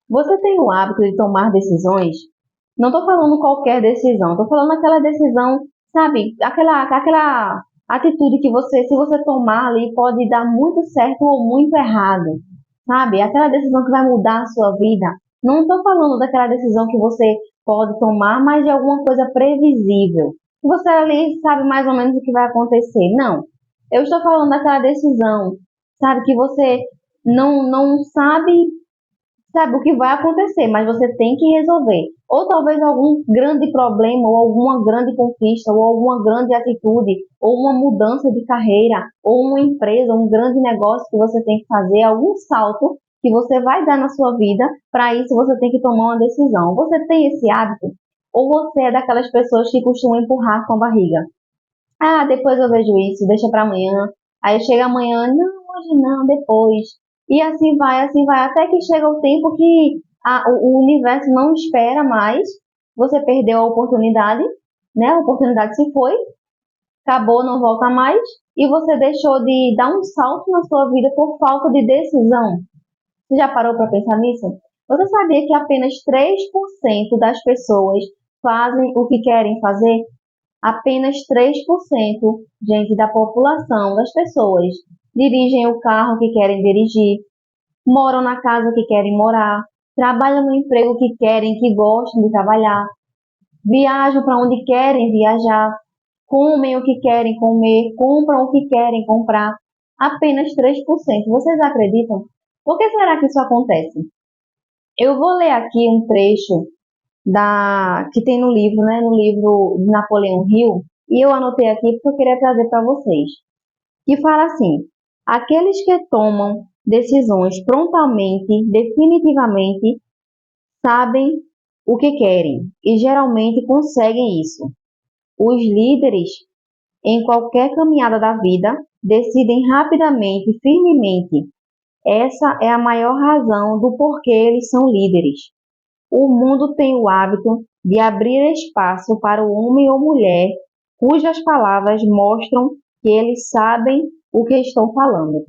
Você tem o hábito de tomar decisões? Não estou falando qualquer decisão, estou falando aquela decisão, sabe? Aquela atitude que você, se você tomar ali, pode dar muito certo ou muito errado, sabe? Aquela decisão que vai mudar a sua vida. Não estou falando daquela decisão que você pode tomar, mas de alguma coisa previsível. Que você ali sabe mais ou menos o que vai acontecer. Não. Eu estou falando daquela decisão, sabe? Que você não sabe o que vai acontecer, mas você tem que resolver. Ou talvez algum grande problema, ou alguma grande conquista, ou alguma grande atitude, ou uma mudança de carreira, ou uma empresa, um grande negócio que você tem que fazer, algum salto que você vai dar na sua vida. Para isso você tem que tomar uma decisão. Você tem esse hábito? Ou você é daquelas pessoas que costumam empurrar com a barriga? Ah, depois eu vejo isso, deixa para amanhã. Aí chega amanhã, não, hoje não, depois. E assim vai, até que chega o tempo que o universo não espera mais. Você perdeu a oportunidade, né? A oportunidade se foi, acabou, não volta mais. E você deixou de dar um salto na sua vida por falta de decisão. Você já parou para pensar nisso? Você sabia que apenas 3% das pessoas fazem o que querem fazer? Apenas 3%, gente, da população, das pessoas, dirigem o carro que querem dirigir, moram na casa que querem morar, trabalham no emprego que querem, que gostam de trabalhar, viajam para onde querem viajar, comem o que querem comer, compram o que querem comprar. Apenas 3%. Vocês acreditam? Por que será que isso acontece? Eu vou ler aqui um trecho que tem no livro, né, no livro de Napoleão Hill, e eu anotei aqui porque eu queria trazer para vocês, que fala assim: aqueles que tomam decisões prontamente, definitivamente, sabem o que querem e geralmente conseguem isso. Os líderes, em qualquer caminhada da vida, decidem rapidamente e firmemente. Essa é a maior razão do porquê eles são líderes. O mundo tem o hábito de abrir espaço para o homem ou mulher cujas palavras mostram que eles sabem o que estão falando.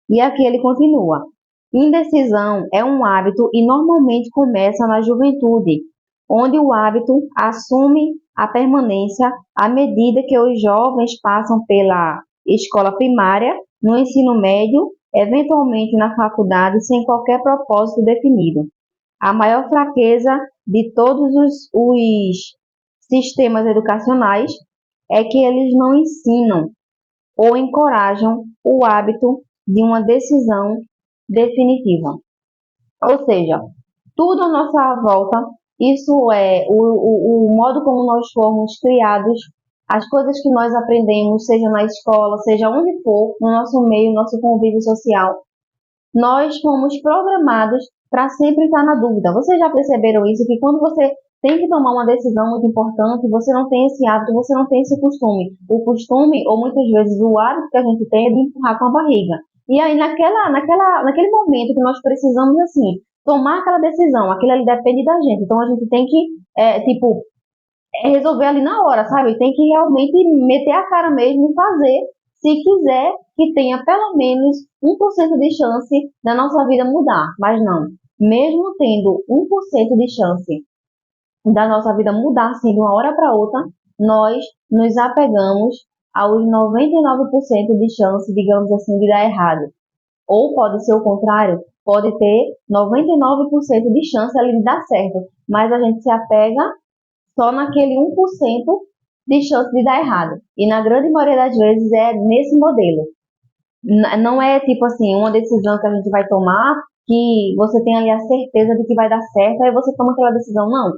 E aqui ele continua: indecisão é um hábito e normalmente começa na juventude, onde o hábito assume a permanência à medida que os jovens passam pela escola primária, no ensino médio, eventualmente na faculdade, sem qualquer propósito definido. A maior fraqueza de todos os sistemas educacionais é que eles não ensinam ou encorajam o hábito de uma decisão definitiva. Ou seja, tudo à nossa volta, isso é o modo como nós fomos criados, as coisas que nós aprendemos, seja na escola, seja onde for, no nosso meio, no nosso convívio social, nós fomos programados para sempre estar na dúvida. Vocês já perceberam isso? Que quando você tem que tomar uma decisão muito importante, você não tem esse hábito, você não tem esse costume. O costume, ou muitas vezes o hábito que a gente tem é de empurrar com a barriga. E aí, naquele momento que nós precisamos, assim, tomar aquela decisão, aquilo ali depende da gente. Então, a gente tem que, resolver ali na hora, sabe? Tem que realmente meter a cara mesmo e fazer, se quiser que tenha pelo menos 1% de chance da nossa vida mudar. Mas não, mesmo tendo 1% de chance da nossa vida mudar assim de uma hora para outra, nós nos apegamos aos 99% de chance, digamos assim, de dar errado. Ou pode ser o contrário, pode ter 99% de chance ali de dar certo, mas a gente se apega só naquele 1% de chance de dar errado. E na grande maioria das vezes é nesse modelo. Não é tipo assim, uma decisão que a gente vai tomar que você tem ali a certeza de que vai dar certo, aí você toma aquela decisão. Não.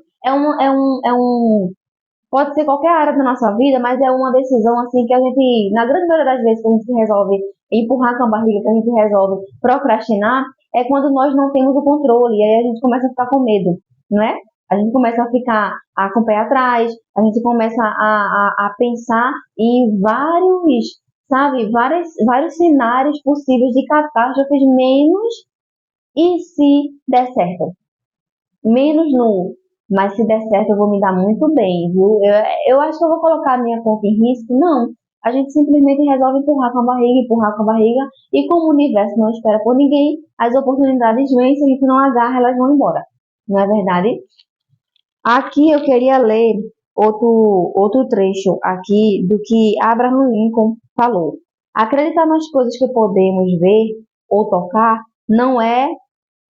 Pode ser qualquer área da nossa vida, mas é uma decisão assim que a gente, na grande maioria das vezes, que a gente resolve empurrar com a barriga, que a gente resolve procrastinar, é quando nós não temos o controle, e aí a gente começa a ficar com medo, não é? A gente começa a ficar com o pé atrás, a gente começa a pensar em vários, sabe, vários cenários possíveis de catástrofes, menos e se der certo. Menos no, mas se der certo eu vou me dar muito bem, viu? Eu acho que eu vou colocar a minha conta em risco. Não, A gente simplesmente resolve empurrar com a barriga, e como o universo não espera por ninguém, as oportunidades vêm, se a gente não agarra, elas vão embora. Não é verdade? Aqui eu queria ler outro trecho aqui do que Abraham Lincoln falou. Acreditar nas coisas que podemos ver ou tocar não é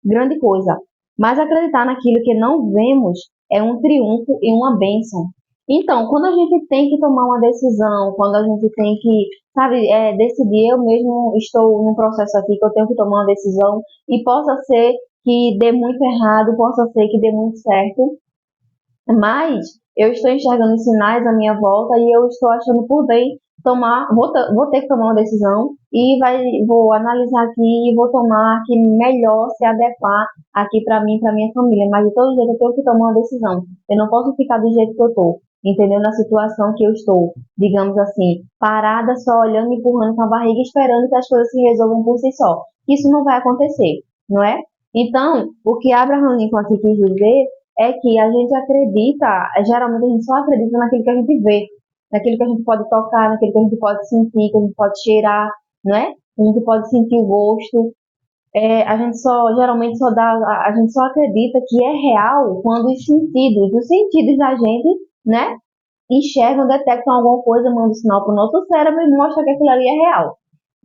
grande coisa, mas acreditar naquilo que não vemos é um triunfo e uma bênção. Então, quando a gente tem que tomar uma decisão, quando a gente tem que, sabe, decidir, eu mesmo estou num processo aqui que eu tenho que tomar uma decisão e possa ser que dê muito errado, possa ser que dê muito certo, mas eu estou enxergando sinais à minha volta e eu estou achando por bem tomar, vou ter que tomar uma decisão e vou analisar aqui e vou tomar que melhor se adequar aqui para mim, para minha família. Mas de todo jeito eu tenho que tomar uma decisão. Eu não posso ficar do jeito que eu estou, entendeu? Na situação que eu estou, digamos assim, parada, só olhando, empurrando com a barriga, esperando que as coisas se resolvam por si só. Isso não vai acontecer, não é? Então, o que Abraham Lincoln aqui quis dizer é que a gente acredita, geralmente a gente só acredita naquilo que a gente vê, naquilo que a gente pode tocar, naquilo que a gente pode sentir, que a gente pode cheirar, não é? A gente pode sentir o gosto. A gente só, geralmente só dá, a gente só acredita que é real quando os sentidos da gente, né? Enxergam, detectam alguma coisa, mandam um sinal para o nosso cérebro e mostra que aquilo ali é real.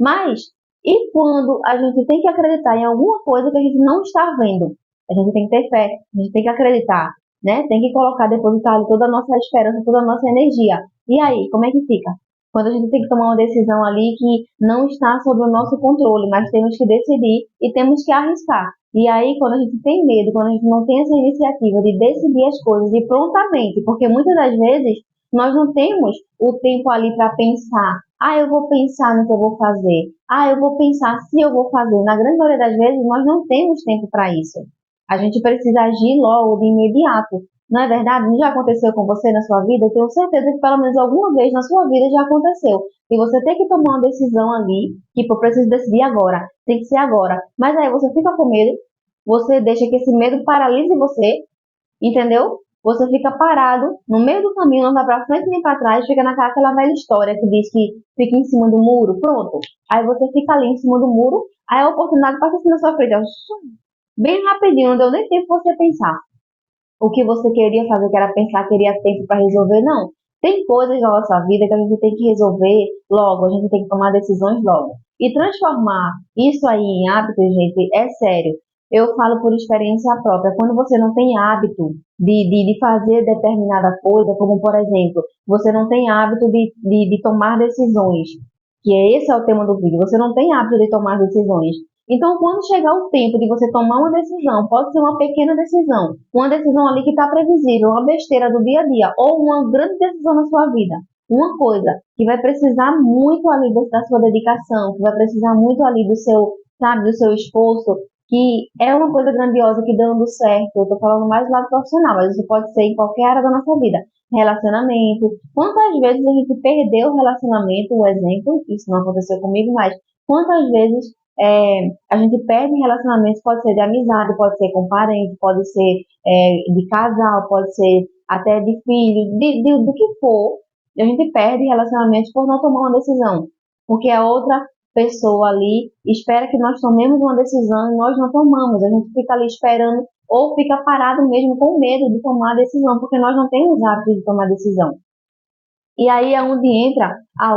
Mas, e quando a gente tem que acreditar em alguma coisa que a gente não está vendo? A gente tem que ter fé, a gente tem que acreditar, né? Tem que colocar, depositar ali toda a nossa esperança, toda a nossa energia. E aí, como é que fica? Quando a gente tem que tomar uma decisão ali que não está sob o nosso controle, mas temos que decidir e temos que arriscar. E aí, quando a gente tem medo, quando a gente não tem essa iniciativa de decidir as coisas e prontamente, porque muitas das vezes nós não temos o tempo ali para pensar. Ah, eu vou pensar no que eu vou fazer. Ah, eu vou pensar se eu vou fazer. Na grande maioria das vezes, nós não temos tempo para isso. A gente precisa agir logo, de imediato. Não é verdade? Não já aconteceu com você na sua vida? Eu tenho certeza que pelo menos alguma vez na sua vida já aconteceu. E você tem que tomar uma decisão ali, tipo, eu preciso decidir agora, tem que ser agora. Mas aí você fica com medo, você deixa que esse medo paralise você, entendeu? Você fica parado no meio do caminho, não vai para frente nem para trás, fica naquela velha história que diz que fica em cima do muro, pronto. Aí você fica ali em cima do muro, aí a oportunidade passa assim na sua frente, ó, bem rapidinho, não deu nem tempo você pensar o que você queria fazer, que era pensar, queria tempo para resolver, não. Tem coisas na nossa vida que a gente tem que resolver logo, a gente tem que tomar decisões logo. E transformar isso aí em hábito, gente, é sério. Eu falo por experiência própria. Quando você não tem hábito de fazer determinada coisa, como por exemplo, você não tem hábito de tomar decisões, que esse é o tema do vídeo, você não tem hábito de tomar decisões. Então, quando chegar o tempo de você tomar uma decisão, pode ser uma pequena decisão, uma decisão ali que está previsível, uma besteira do dia a dia, ou uma grande decisão na sua vida, uma coisa que vai precisar muito ali da sua dedicação, que vai precisar muito ali do seu, sabe, do seu esforço, que é uma coisa grandiosa que dando certo. Eu estou falando mais do lado profissional, mas isso pode ser em qualquer área da nossa vida. Relacionamento. Quantas vezes a gente perdeu o relacionamento, o exemplo, isso não aconteceu comigo, mas quantas vezes a gente perde relacionamentos, pode ser de amizade, pode ser com parente, pode ser de casal, pode ser até de filho, do que for. A gente perde relacionamentos por não tomar uma decisão, porque a outra pessoa ali espera que nós tomemos uma decisão e nós não tomamos. A gente fica ali esperando ou fica parado mesmo com medo de tomar a decisão, porque nós não temos hábito de tomar decisão. E aí é onde entra a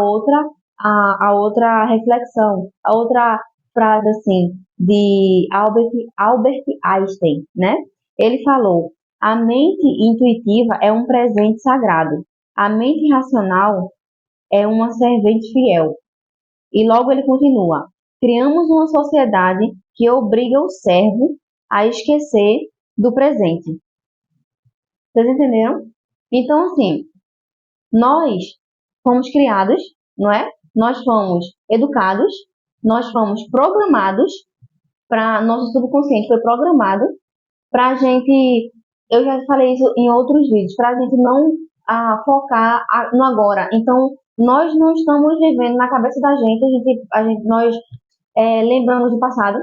outra reflexão, a outra frase assim de Albert Einstein, né? Ele falou: a mente intuitiva é um presente sagrado, a mente racional é uma servente fiel. E logo ele continua: criamos uma sociedade que obriga o servo a esquecer do presente. Vocês entenderam? Então, assim, nós fomos criados, não é? Nós fomos educados, nós fomos programados para nosso subconsciente foi programado para a gente, eu já falei isso em outros vídeos, para a gente não focar no agora. Então, nós não estamos vivendo na cabeça da gente, nós lembramos do passado,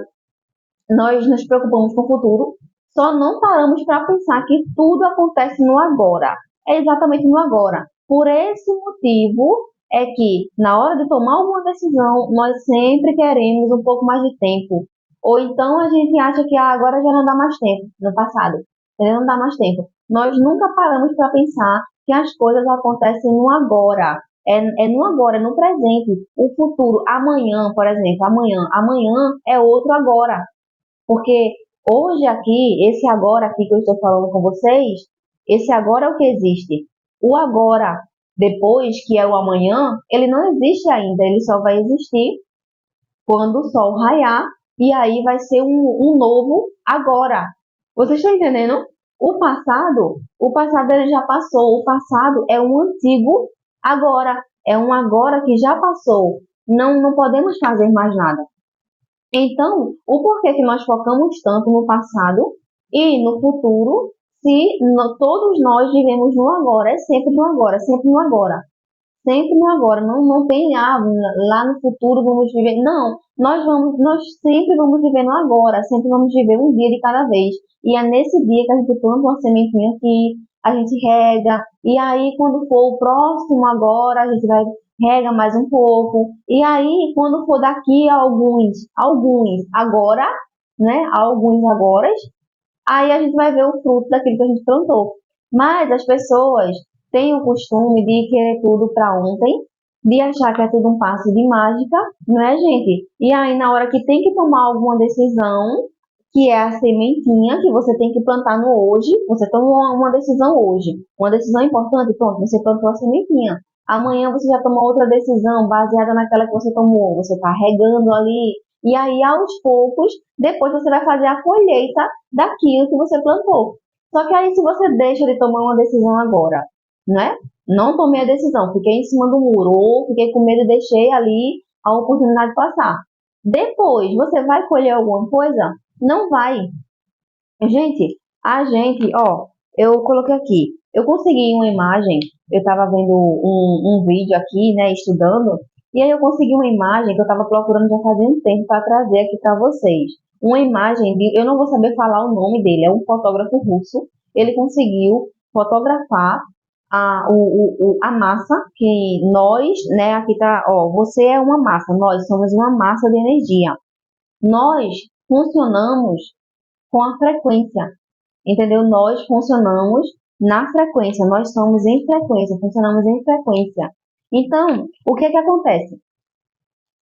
nós nos preocupamos com o futuro, só não paramos para pensar que tudo acontece no agora. É exatamente no agora. Por esse motivo é que na hora de tomar alguma decisão, nós sempre queremos um pouco mais de tempo. Ou então a gente acha que agora já não dá mais tempo, no passado, já não dá mais tempo. Nós nunca paramos para pensar que as coisas acontecem no agora. É no agora, é no presente. O futuro, amanhã, por exemplo, amanhã é outro agora. Porque hoje aqui, esse agora aqui que eu estou falando com vocês, esse agora é o que existe. O agora, depois, que é o amanhã, ele não existe ainda, ele só vai existir quando o sol raiar, e aí vai ser um novo agora. Vocês estão entendendo? O passado ele já passou, o passado é um antigo agora, é um agora que já passou. Não podemos fazer mais nada. Então, o porquê que nós focamos tanto no passado e no futuro, se todos nós vivemos no agora, é sempre no agora, sempre no agora. Sempre no agora, não tem lá no futuro vamos viver. Não, nós sempre vamos viver no agora, sempre vamos viver um dia de cada vez. E é nesse dia que a gente planta uma sementinha aqui, a gente rega, e aí quando for o próximo agora, a gente vai rega mais um pouco. E aí, quando for daqui a alguns agora, né? Alguns agora, aí a gente vai ver o fruto daquilo que a gente plantou. Mas as pessoas têm o costume de querer tudo para ontem, de achar que é tudo um passe de mágica, não é, gente? E aí, na hora que tem que tomar alguma decisão, que é a sementinha que você tem que plantar no hoje, você toma uma decisão hoje, uma decisão importante, pronto, você plantou a sementinha. Amanhã você já tomou outra decisão baseada naquela que você tomou, você está regando ali, e aí aos poucos, depois você vai fazer a colheita daquilo que você plantou. Só que aí se você deixa de tomar uma decisão agora, né? Não tomei a decisão, fiquei em cima do muro, ou fiquei com medo e deixei ali a oportunidade passar. Depois, você vai colher alguma coisa? Não vai. Ó, eu coloquei aqui, eu consegui uma imagem, eu estava vendo um vídeo aqui, né, estudando, e aí eu consegui uma imagem que eu estava procurando já fazia um tempo para trazer aqui para vocês. Uma imagem eu não vou saber falar o nome dele, é um fotógrafo russo, ele conseguiu fotografar a massa que nós, né, aqui tá, ó, você é uma massa, nós somos uma massa de energia. Nós funcionamos com a frequência, entendeu? Nós funcionamos na frequência, nós somos em frequência, funcionamos em frequência. Então, o que acontece?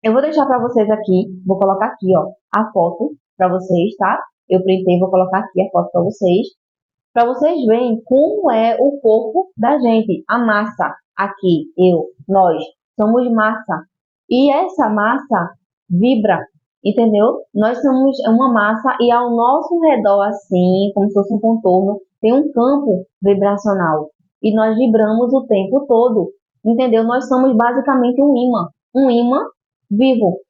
Eu vou deixar para vocês aqui, vou colocar aqui, ó, a foto para vocês, tá? Eu printei, vou colocar aqui a foto para vocês verem como é o corpo da gente, a massa aqui, nós somos massa. E essa massa vibra, entendeu? Nós somos uma massa e ao nosso redor, assim, como se fosse um contorno, tem um campo vibracional. E nós vibramos o tempo todo, entendeu? Nós somos basicamente um imã vivo,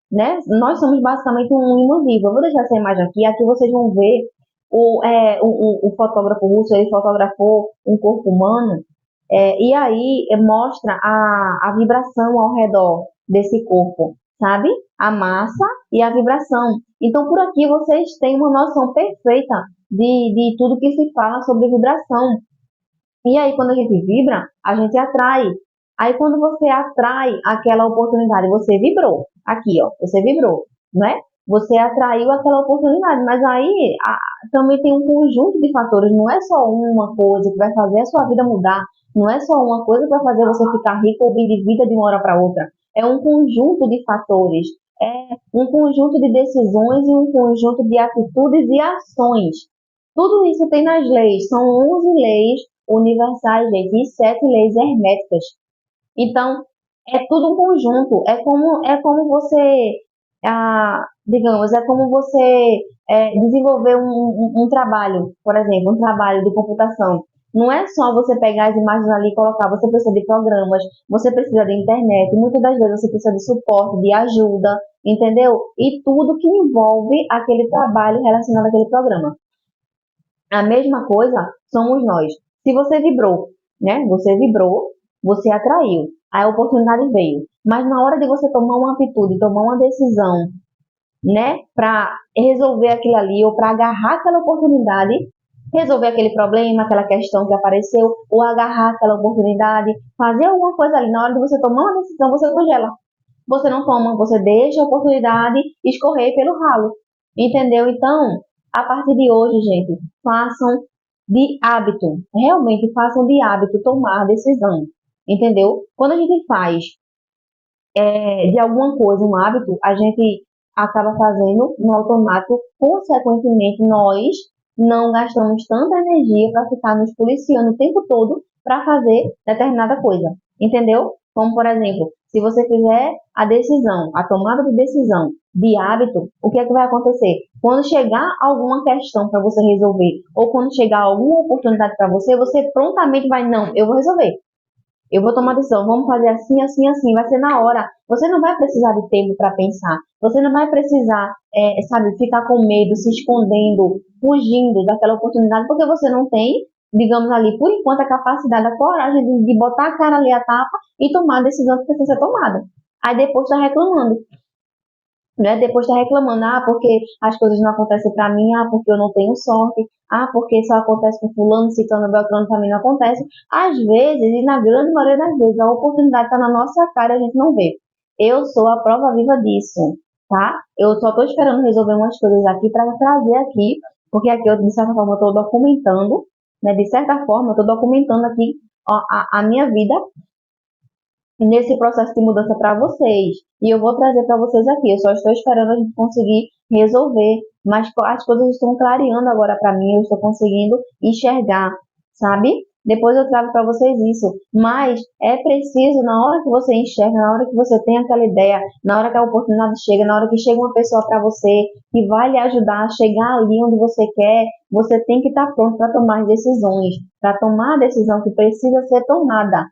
né? Nós somos basicamente um imã vivo. Eu vou deixar essa imagem aqui vocês vão ver o fotógrafo russo, ele fotografou um corpo humano, e aí mostra a vibração ao redor desse corpo, sabe? A massa e a vibração. Então, por aqui vocês têm uma noção perfeita de tudo que se fala sobre vibração. E aí, quando a gente vibra, a gente atrai. Aí, quando você atrai aquela oportunidade, você vibrou. Aqui, ó, você vibrou, né? Você atraiu aquela oportunidade, mas aí também tem um conjunto de fatores, não é só uma coisa que vai fazer a sua vida mudar, não é só uma coisa que vai fazer você ficar rico ou bem de vida de uma hora para outra, é um conjunto de fatores, é um conjunto de decisões e um conjunto de atitudes e ações. Tudo isso tem nas leis, são 11 leis universais, gente, e 7 leis herméticas. Então, é tudo um conjunto, é como você digamos, é como você desenvolver um trabalho, por exemplo, um trabalho de computação. Não é só você pegar as imagens ali e colocar, você precisa de programas, você precisa de internet, muitas das vezes você precisa de suporte, de ajuda, entendeu? E tudo que envolve aquele trabalho relacionado àquele programa. A mesma coisa somos nós. Se você vibrou, né? Você vibrou, você atraiu, a oportunidade veio. Mas na hora de você tomar uma atitude, tomar uma decisão, né, para resolver aquilo ali ou para agarrar aquela oportunidade, resolver aquele problema, aquela questão que apareceu, ou agarrar aquela oportunidade, fazer alguma coisa ali. Na hora de você tomar uma decisão, você congela. Você não toma, você deixa a oportunidade escorrer pelo ralo. Entendeu? Então, a partir de hoje, gente, façam de hábito, realmente façam de hábito tomar decisão. Entendeu? Quando a gente faz de alguma coisa um hábito, a gente acaba fazendo no automático, consequentemente, nós não gastamos tanta energia para ficar nos policiando o tempo todo para fazer determinada coisa. Entendeu? Como, por exemplo, se você fizer a decisão, a tomada de decisão de hábito, o que é que vai acontecer? Quando chegar alguma questão para você resolver, ou quando chegar alguma oportunidade para você, você prontamente vai, não, eu vou resolver. Eu vou tomar decisão, vamos fazer assim, assim, assim, vai ser na hora. Você não vai precisar de tempo para pensar. Você não vai precisar, sabe, ficar com medo, se escondendo, fugindo daquela oportunidade, porque você não tem, digamos ali, por enquanto, a capacidade, a coragem de botar a cara ali a tapa e tomar a decisão que precisa ser tomada. Aí depois está reclamando, né? Depois está reclamando, porque as coisas não acontecem para mim, porque eu não tenho sorte, porque só acontece com fulano, ciclano, beltrano, para mim não acontece. Às vezes, e na grande maioria das vezes, a oportunidade está na nossa cara e a gente não vê. Eu sou a prova viva disso, tá? Eu só estou esperando resolver umas coisas aqui para trazer aqui, porque aqui eu, de certa forma, estou documentando, né? De certa forma, eu estou documentando aqui ó, a minha vida nesse processo de mudança para vocês. E eu vou trazer para vocês aqui. Eu só estou esperando a gente conseguir resolver. Mas as coisas estão clareando agora para mim. Eu estou conseguindo enxergar, sabe? Depois eu trago para vocês isso. Mas é preciso, na hora que você enxerga, na hora que você tem aquela ideia, na hora que a oportunidade chega, na hora que chega uma pessoa para você que vai lhe ajudar a chegar ali onde você quer, você tem que estar pronto para tomar as decisões, para tomar a decisão que precisa ser tomada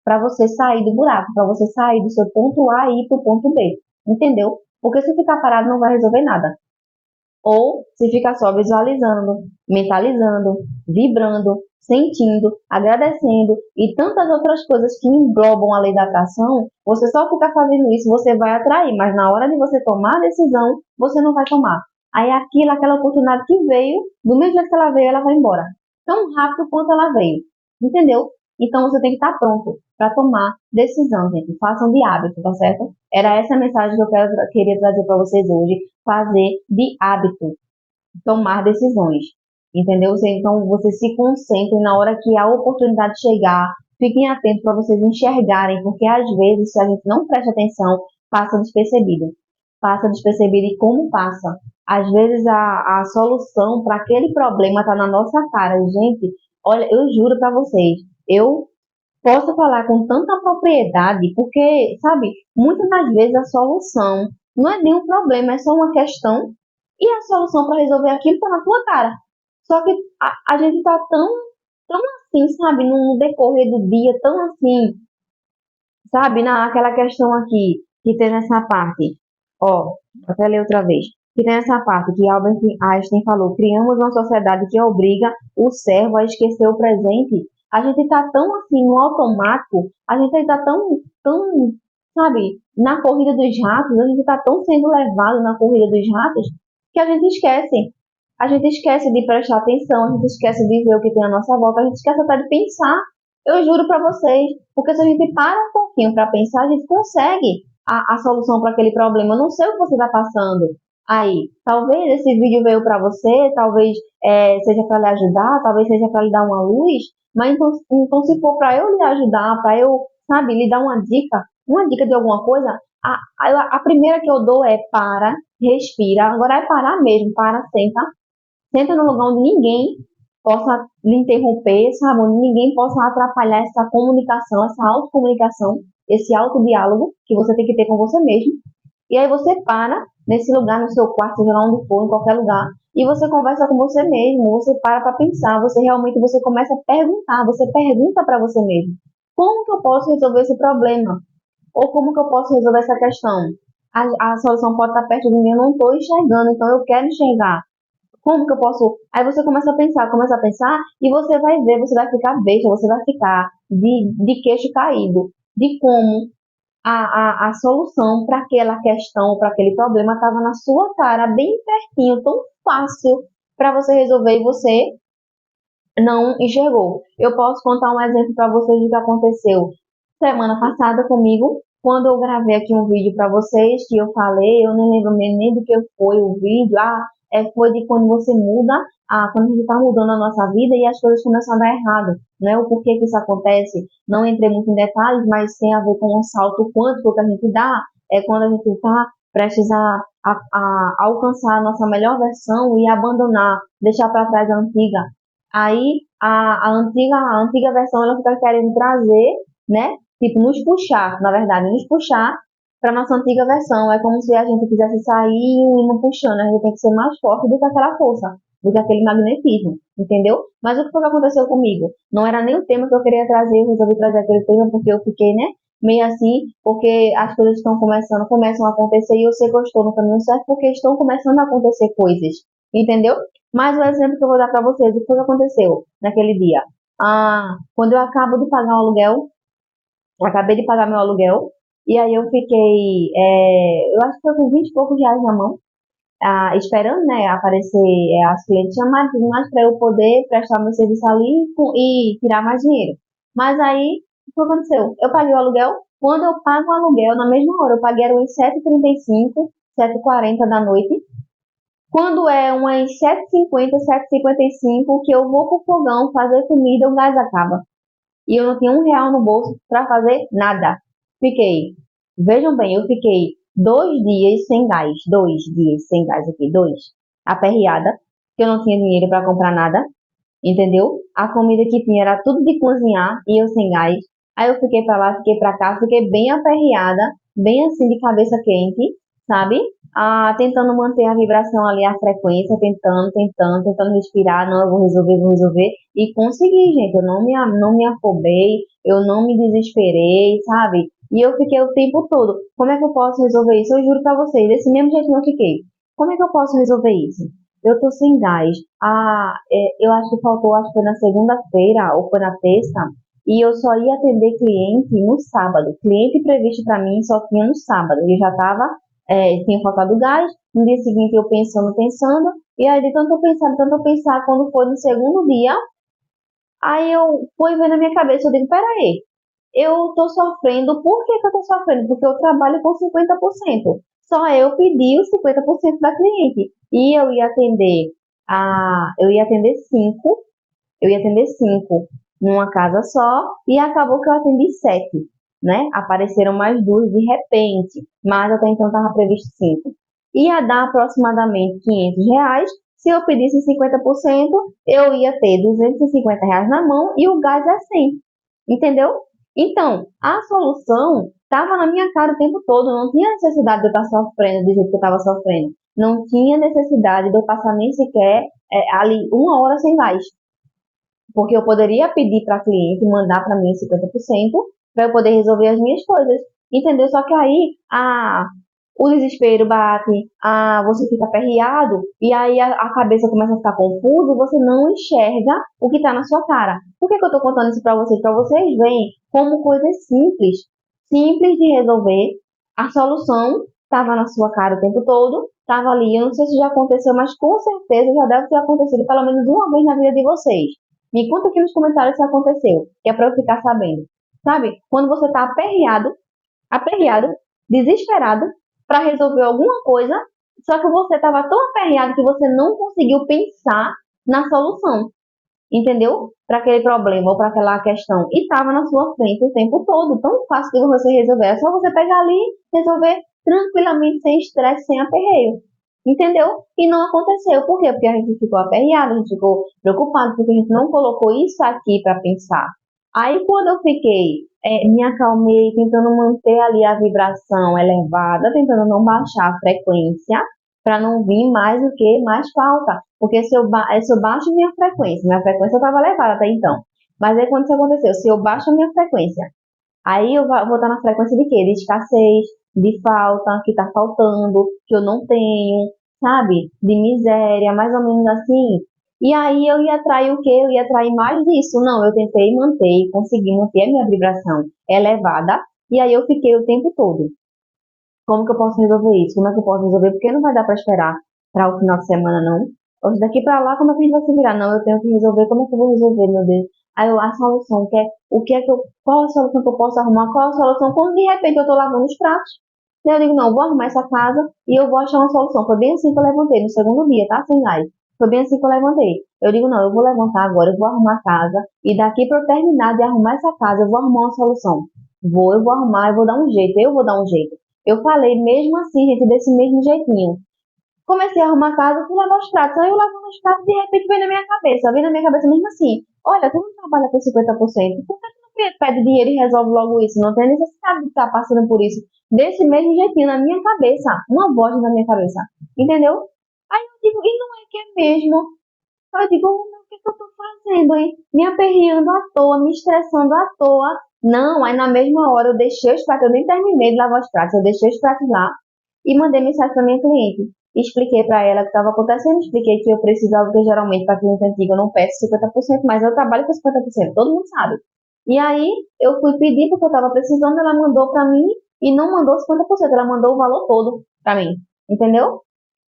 para você sair do buraco, para você sair do seu ponto A e ir para o ponto B. Entendeu? Porque se ficar parado não vai resolver nada. Ou se ficar só visualizando, mentalizando, vibrando, sentindo, agradecendo e tantas outras coisas que englobam a lei da atração, você só ficar fazendo isso, você vai atrair, mas na hora de você tomar a decisão, você não vai tomar. Aí aquela oportunidade que veio, do mesmo jeito que ela veio, ela vai embora. Tão rápido quanto ela veio. Entendeu? Então você tem que estar pronto para tomar decisão, gente. Façam de hábito, tá certo? Era essa a mensagem que eu queria trazer para vocês hoje. Fazer de hábito, tomar decisões. Entendeu? Então você se concentre na hora que a oportunidade chegar. Fiquem atentos para vocês enxergarem, porque às vezes, se a gente não presta atenção, passa despercebido. Passa despercebido e como passa? Às vezes a solução para aquele problema está na nossa cara. Gente, olha, eu juro para vocês, eu posso falar com tanta propriedade, porque, sabe, muitas das vezes a solução não é nenhum problema, é só uma questão, e a solução para resolver aquilo está na tua cara. Só que a gente está tão assim, sabe, no decorrer do dia, tão assim, sabe, naquela questão aqui, que tem nessa parte, ó, vou até ler outra vez, que tem essa parte que Albert Einstein falou, criamos uma sociedade que obriga o servo a esquecer o presente. A gente tá tão assim no automático, a gente tá tão, sabe, na corrida dos ratos, a gente tá tão sendo levado na corrida dos ratos que a gente esquece. A gente esquece de prestar atenção, a gente esquece de ver o que tem à nossa volta, a gente esquece até de pensar. Eu juro para vocês, porque se a gente para um pouquinho para pensar, a gente consegue a solução para aquele problema. Eu não sei o que você está passando aí. Talvez esse vídeo veio para você, talvez seja para lhe ajudar, talvez seja para lhe dar uma luz, mas então se for para eu lhe ajudar, para eu, sabe, lhe dar uma dica de alguma coisa, a primeira que eu dou é para, respira. Agora é parar mesmo, para, senta. Senta no lugar onde ninguém possa lhe interromper, sabe? Onde ninguém possa atrapalhar essa comunicação, essa autocomunicação, esse autodiálogo que você tem que ter com você mesmo. E aí você para nesse lugar, no seu quarto, seja lá onde for, em qualquer lugar, e você conversa com você mesmo, você para pensar, você realmente você começa a perguntar, você pergunta para você mesmo, como que eu posso resolver esse problema? Ou como que eu posso resolver essa questão? A solução pode estar perto de mim, eu não estou enxergando, então eu quero enxergar. Como que eu posso? Aí você começa a pensar, e você vai ver, você vai ficar besta, você vai ficar de queixo caído, de como a solução para aquela questão, para aquele problema, estava na sua cara, bem pertinho, tão fácil para você resolver, e você não enxergou. Eu posso contar um exemplo para vocês do que aconteceu semana passada comigo, quando eu gravei aqui um vídeo para vocês, que eu falei, eu nem lembro nem do que foi o vídeo, foi de quando você muda, quando a gente está mudando a nossa vida e as coisas começam a dar errado, né? O porquê que isso acontece, não entrei muito em detalhes, mas tem a ver com o salto quântico que a gente dá, é quando a gente está prestes a alcançar a nossa melhor versão e abandonar, deixar para trás a antiga. Aí a antiga versão ela fica querendo trazer, né? Tipo, nos puxar, na verdade, nos puxar para nossa antiga versão. É como se a gente quisesse sair e o imã puxando. A gente tem que ser mais forte do que aquela força, do que aquele magnetismo, entendeu? Mas o que foi que aconteceu comigo? Não era nem o tema que eu queria trazer, eu resolvi trazer aquele tema porque eu fiquei, né? Meio assim, porque as coisas começam a acontecer e eu sei que eu estou no caminho certo porque estão começando a acontecer coisas, entendeu? Mas o exemplo que eu vou dar para vocês, o que foi que aconteceu naquele dia? Quando eu acabei de pagar meu aluguel, e aí eu fiquei, eu acho que foi com 20 e poucos reais na mão, esperando, né, aparecer as clientes chamarem, tudo mais, para eu poder prestar meu serviço ali e tirar mais dinheiro. Mas aí, o que aconteceu? Eu paguei o aluguel, quando eu pago o aluguel, na mesma hora, eu paguei era uns 7h35, 7h40 da noite, quando é umas 7h50, 7h55, que eu vou pro fogão fazer comida, o gás acaba. E eu não tinha um real no bolso para fazer nada. Fiquei, vejam bem, eu fiquei 2 dias sem gás, 2 dias sem gás aqui, dois, aperreada, que eu não tinha dinheiro para comprar nada, entendeu? A comida que tinha era tudo de cozinhar e eu sem gás. Aí eu fiquei para lá, fiquei para cá, fiquei bem aperreada, bem assim de cabeça quente, sabe? Tentando manter a vibração ali, a frequência, tentando respirar, não, eu vou resolver. E consegui, gente, eu não me afobei, eu não me desesperei, sabe? E eu fiquei o tempo todo, como é que eu posso resolver isso? Eu juro pra vocês, desse mesmo jeito que eu fiquei. Como é que eu posso resolver isso? Eu tô sem gás. Eu acho que faltou, acho que foi na segunda-feira ou foi na terça, e eu só ia atender cliente no sábado. Cliente previsto para mim só tinha no sábado. E eu já tinha faltado gás. No dia seguinte eu pensando, e aí de tanto eu pensar, quando foi no segundo dia, aí eu fui ver na minha cabeça, eu digo, peraí, eu tô sofrendo, por que que eu tô sofrendo? Porque eu trabalho com 50%. Só eu pedi os 50% da cliente. E eu ia atender cinco numa casa só, e acabou que eu atendi sete, né? Apareceram mais duas de repente, mas até então estava previsto cinco. Ia dar aproximadamente R$ 500. Se eu pedisse 50%, eu ia ter R$ 250 na mão e o gás é 100, entendeu? Então, a solução estava na minha cara o tempo todo, não tinha necessidade de eu estar sofrendo do jeito que eu estava sofrendo. Não tinha necessidade de eu passar nem sequer ali 1 hora sem gás, porque eu poderia pedir para a cliente mandar para mim 50% para eu poder resolver as minhas coisas, entendeu? Só que aí o desespero bate, você fica aperreado e aí a cabeça começa a ficar confusa e você não enxerga o que está na sua cara. Por que que eu estou contando isso para vocês? Para vocês verem como coisas simples, simples de resolver, a solução estava na sua cara o tempo todo, estava ali. Eu não sei se já aconteceu, mas com certeza já deve ter acontecido pelo menos uma vez na vida de vocês. Me conta aqui nos comentários se aconteceu, que é para eu ficar sabendo. Sabe? Quando você está aperreado, desesperado para resolver alguma coisa, só que você estava tão aperreado que você não conseguiu pensar na solução, entendeu? Para aquele problema ou para aquela questão. E estava na sua frente o tempo todo, tão fácil de você resolver. É só você pegar ali e resolver tranquilamente, sem estresse, sem aperreio. Entendeu? E não aconteceu. Por quê? Porque a gente ficou aperreado, a gente ficou preocupado, porque a gente não colocou isso aqui para pensar. Aí, quando eu fiquei, me acalmei, tentando manter ali a vibração elevada, tentando não baixar a frequência, para não vir mais o que? Mais falta. Porque se eu baixo minha frequência estava elevada até então. Mas aí, quando isso aconteceu, se eu baixo a minha frequência, aí eu vou estar na frequência de quê? De escassez, de falta, que está faltando, que eu não tenho, sabe? De miséria, mais ou menos assim. E aí eu ia atrair o quê? Eu ia atrair mais disso. Não, eu tentei manter, consegui manter a minha vibração elevada, e aí eu fiquei o tempo todo. Como que eu posso resolver isso? Como é que eu posso resolver? Porque não vai dar para esperar para o final de semana, não. Hoje daqui pra lá, como é que a gente vai se virar? Não, eu tenho que resolver, como é que eu vou resolver, meu Deus? Aí eu, a solução, o que é que eu, qual a solução que eu posso arrumar? Qual a solução? Quando de repente eu tô lavando os pratos, daí eu digo, não, eu vou arrumar essa casa e eu vou achar uma solução. Foi bem assim que eu levantei, no segundo dia, tá? Sem gás. Foi bem assim que eu levantei. Eu digo, não, eu vou levantar agora, eu vou arrumar a casa e daqui pra eu terminar de arrumar essa casa, eu vou arrumar uma solução. Eu vou arrumar, eu vou dar um jeito, eu vou dar um jeito. Eu falei mesmo assim, gente, desse mesmo jeitinho. Comecei a arrumar a casa, fui lavar os pratos. Aí eu lavando os pratos, de repente veio na minha cabeça mesmo assim, olha, tu não trabalha com 50%, por que tu não pede dinheiro e resolve logo isso? Não tem necessidade de estar passando por isso. Desse mesmo jeitinho, na minha cabeça, uma voz na minha cabeça, entendeu? Aí eu digo, e não é que é mesmo? Aí eu digo, o que que eu tô fazendo, hein? Me aperreando à toa, me estressando à toa. Não, aí na mesma hora eu deixei os pratos, eu nem terminei de lavar os pratos, eu deixei os pratos lá e mandei mensagem para minha cliente. Expliquei para ela o que estava acontecendo, expliquei que eu precisava, porque geralmente para cliente antigo eu não peço 50%, mas eu trabalho com 50%, todo mundo sabe. E aí eu fui pedir porque eu estava precisando, ela mandou para mim e não mandou 50%, ela mandou o valor todo para mim, entendeu?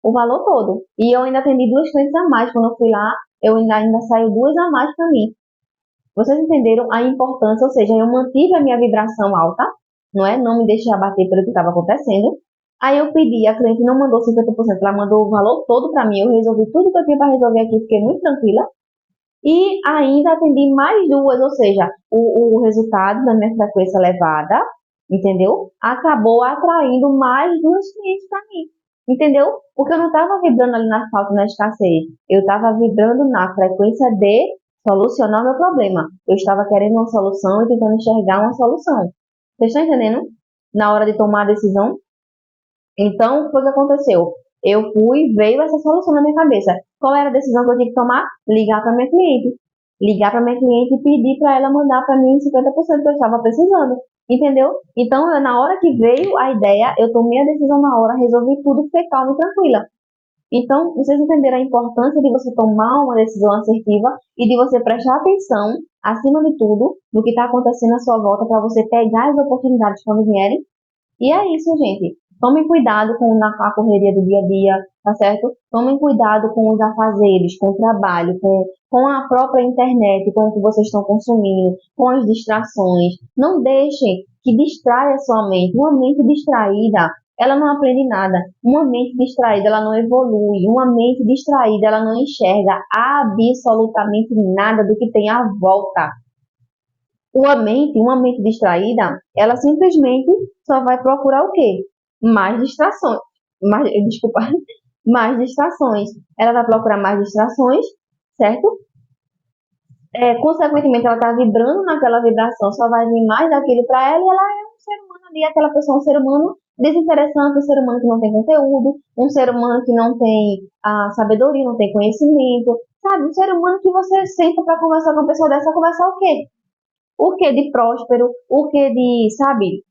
O valor todo. E eu ainda atendi duas clientes a mais quando eu fui lá, ainda saiu duas a mais para mim. Vocês entenderam a importância, ou seja, eu mantive a minha vibração alta, não é? Não me deixei abater pelo que estava acontecendo. Aí eu pedi, a cliente não mandou 50%, ela mandou o valor todo para mim, eu resolvi tudo que eu tinha para resolver aqui, fiquei muito tranquila. E ainda atendi mais duas, ou seja, o resultado da minha frequência elevada, entendeu? Acabou atraindo mais duas clientes para mim, entendeu? Porque eu não estava vibrando ali na falta, na escassez, eu estava vibrando na frequência de solucionar o meu problema. Eu estava querendo uma solução e tentando enxergar uma solução. Vocês estão entendendo? Na hora de tomar a decisão. Então, foi o que aconteceu. Eu fui, veio essa solução na minha cabeça. Qual era a decisão que eu tinha que tomar? Ligar para minha cliente. Ligar para minha cliente e pedir para ela mandar para mim 50% que eu estava precisando. Entendeu? Então, na hora que veio a ideia, eu tomei a decisão na hora, resolvi tudo, fiquei calma e tranquila. Então, vocês entenderam a importância de você tomar uma decisão assertiva e de você prestar atenção, acima de tudo, no que está acontecendo à sua volta para você pegar as oportunidades quando vierem. E é isso, gente. Tomem cuidado com a correria do dia a dia, tá certo? Tomem cuidado com os afazeres, com o trabalho, com a própria internet, com o que vocês estão consumindo, com as distrações. Não deixem que distraia a sua mente. Uma mente distraída, ela não aprende nada. Uma mente distraída, ela não evolui. Uma mente distraída, ela não enxerga absolutamente nada do que tem à volta. Uma mente distraída, ela simplesmente só vai procurar o quê? Mais distrações. Desculpa, mais distrações. Ela vai procurar mais distrações, certo? Consequentemente, ela está vibrando naquela vibração, só vai vir mais daquilo para ela e ela é um ser humano ali, aquela pessoa, um ser humano desinteressante, um ser humano que não tem conteúdo, um ser humano que não tem a sabedoria, não tem conhecimento, sabe? Um ser humano que você senta para conversar com uma pessoa dessa, conversar o quê? O que de próspero, o que de, sabe,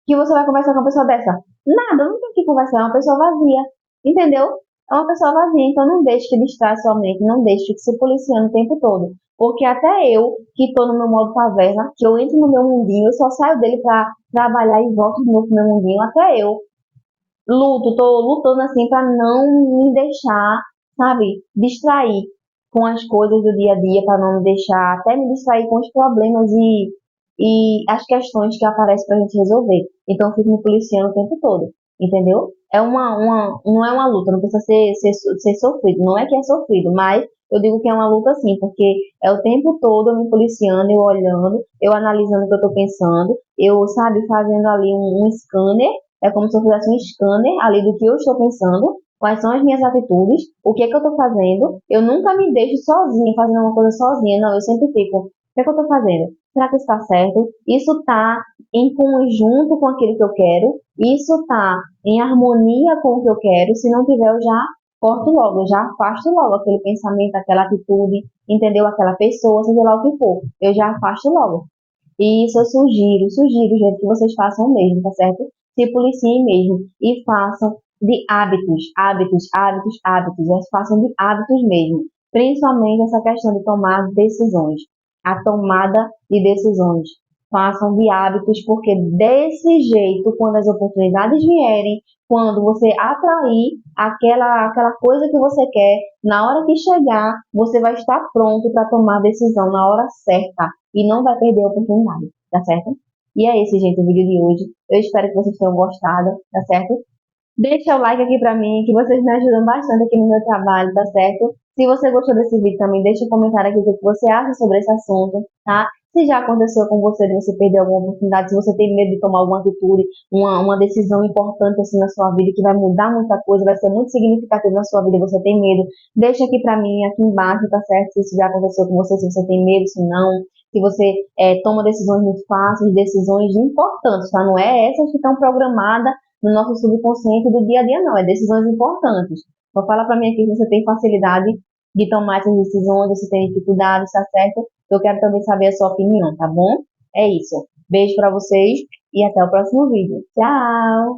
que você vai conversar com uma pessoa dessa? Nada, não tem o que conversar, é uma pessoa vazia, entendeu? É uma pessoa vazia, então não deixe que distraia sua mente, não deixe que se policiando o tempo todo. Porque até eu, que estou no meu modo caverna, que eu entro no meu mundinho, eu só saio dele para trabalhar e volto de novo pro meu mundinho, até eu tô lutando assim para não me deixar, sabe, distrair com as coisas do dia a dia, para não me deixar até me distrair com os problemas e as questões que aparecem para a gente resolver. Então eu fico me policiando o tempo todo, entendeu? Não é uma luta, não precisa ser sofrido, não é que é sofrido, mas eu digo que é uma luta sim, porque é o tempo todo eu me policiando, eu olhando, eu analisando o que eu estou pensando, eu, sabe, fazendo ali um scanner, é como se eu fizesse um scanner ali do que eu estou pensando, quais são as minhas atitudes, o que é que eu estou fazendo. Eu nunca me deixo sozinha, fazendo uma coisa sozinha, não, eu sempre fico, o que é que eu estou fazendo? Será que está certo? Isso está em conjunto com aquilo que eu quero? Isso está em harmonia com o que eu quero? Se não tiver, eu já corto logo, eu já afasto logo aquele pensamento, aquela atitude, entendeu? Aquela pessoa, seja lá o que for, eu já afasto logo. E isso eu sugiro, gente, que vocês façam mesmo, tá certo? Se policiem mesmo e façam de hábitos, façam de hábitos mesmo. Principalmente essa questão de tomar decisões. A tomada de decisões. façam de hábitos, porque desse jeito, quando as oportunidades vierem, quando você atrair aquela coisa que você quer, na hora que chegar, você vai estar pronto para tomar a decisão na hora certa e não vai perder a oportunidade, tá certo? E é esse, gente, o vídeo de hoje. Eu espero que vocês tenham gostado, tá certo? Deixa o like aqui pra mim, que vocês me ajudam bastante aqui no meu trabalho, tá certo? Se você gostou desse vídeo também, deixa um comentário aqui o que você acha sobre esse assunto, tá? Se já aconteceu com você de você perder alguma oportunidade, se você tem medo de tomar alguma atitude, uma decisão importante assim na sua vida, que vai mudar muita coisa, vai ser muito significativo na sua vida, você tem medo, deixa aqui pra mim, aqui embaixo, tá certo? Se isso já aconteceu com você, se você tem medo, se não, se você toma decisões muito fáceis, decisões importantes, tá? Não é essas que estão programadas no nosso subconsciente do dia a dia, não. É decisões importantes. Então, fala para mim aqui se você tem facilidade de tomar essas decisões, se tem dificuldades, tá certo? Eu quero também saber a sua opinião, tá bom? É isso. Beijo para vocês e até o próximo vídeo. Tchau!